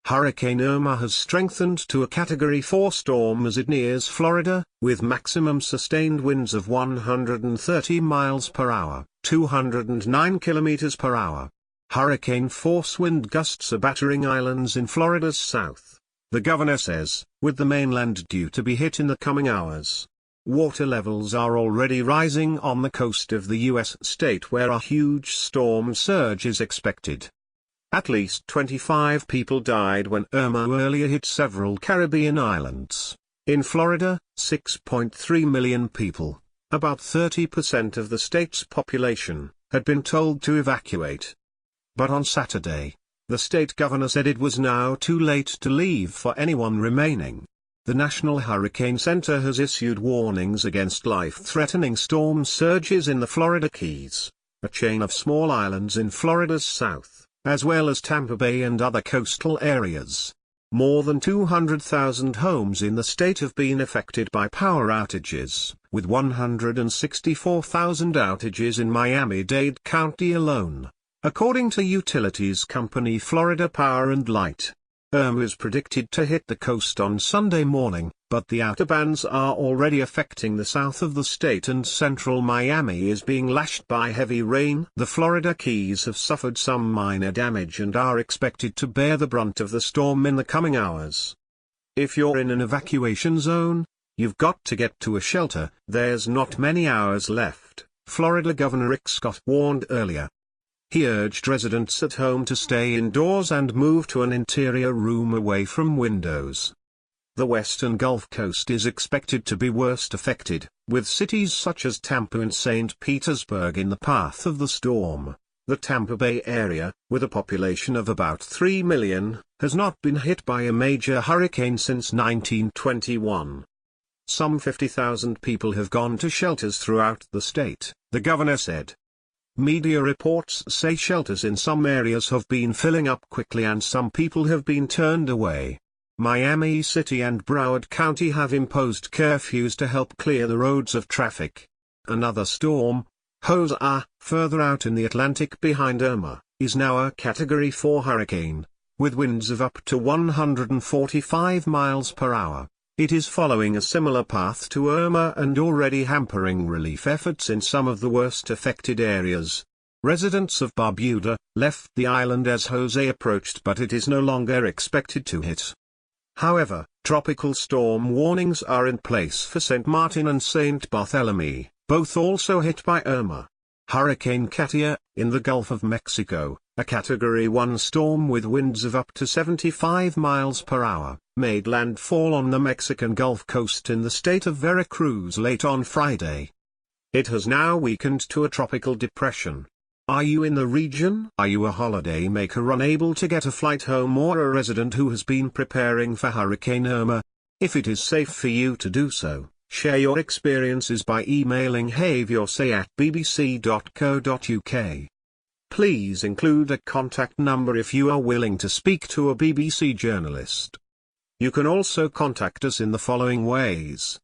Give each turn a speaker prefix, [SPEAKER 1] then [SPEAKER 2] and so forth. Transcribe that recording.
[SPEAKER 1] Hurricane Irma has strengthened to a Category 4 storm as it nears Florida, with maximum sustained winds of 130 miles per hour, 209 kilometers per hour. Hurricane-force wind gusts are battering islands in Florida's south, the governor says, with the mainland due to be hit in the coming hours. Water levels are already rising on the coast of the U.S. state where a huge storm surge is expected. At least 25 people died when Irma earlier hit several Caribbean islands. In Florida, 6.3 million people, about 30% of the state's population, had been told to evacuate. But on Saturday, the state governor said it was now too late to leave for anyone remaining. The National Hurricane Center has issued warnings against life-threatening storm surges in the Florida Keys, a chain of small islands in Florida's south, as well as Tampa Bay and other coastal areas. More than 200,000 homes in the state have been affected by power outages, with 164,000 outages in Miami-Dade County alone, according to utilities company Florida Power and Light. Irma is predicted to hit the coast on Sunday morning, but the outer bands are already affecting the south of the state and central Miami is being lashed by heavy rain. The Florida Keys have suffered some minor damage and are expected to bear the brunt of the storm in the coming hours. If you're in an evacuation zone, you've got to get to a shelter. There's not many hours left, Florida Governor Rick Scott warned earlier. He urged residents at home to stay indoors and move to an interior room away from windows. The western Gulf Coast is expected to be worst affected, with cities such as Tampa and St. Petersburg in the path of the storm. The Tampa Bay area, with a population of about 3 million, has not been hit by a major hurricane since 1921. Some 50,000 people have gone to shelters throughout the state, the governor said. Media reports say shelters in some areas have been filling up quickly and some people have been turned away. Miami City and Broward County have imposed curfews to help clear the roads of traffic. Another storm, Jose, further out in the Atlantic behind Irma, is now a Category 4 hurricane, with winds of up to 145 miles per hour. It is following a similar path to Irma and already hampering relief efforts in some of the worst affected areas. Residents of Barbuda left the island as Jose approached, but it is no longer expected to hit. However, tropical storm warnings are in place for St. Martin and St. Barthélemy, both also hit by Irma. Hurricane Katia, in the Gulf of Mexico, a Category 1 storm with winds of up to 75 miles per hour, made landfall on the Mexican Gulf Coast in the state of Veracruz late on Friday. It has now weakened to a tropical depression. Are you in the region? Are you a holiday maker unable to get a flight home or a resident who has been preparing for Hurricane Irma? If it is safe for you to do so, share your experiences by emailing haveyoursayatt@bbc.co.uk. Please include a contact number if you are willing to speak to a BBC journalist. You can also contact us in the following ways.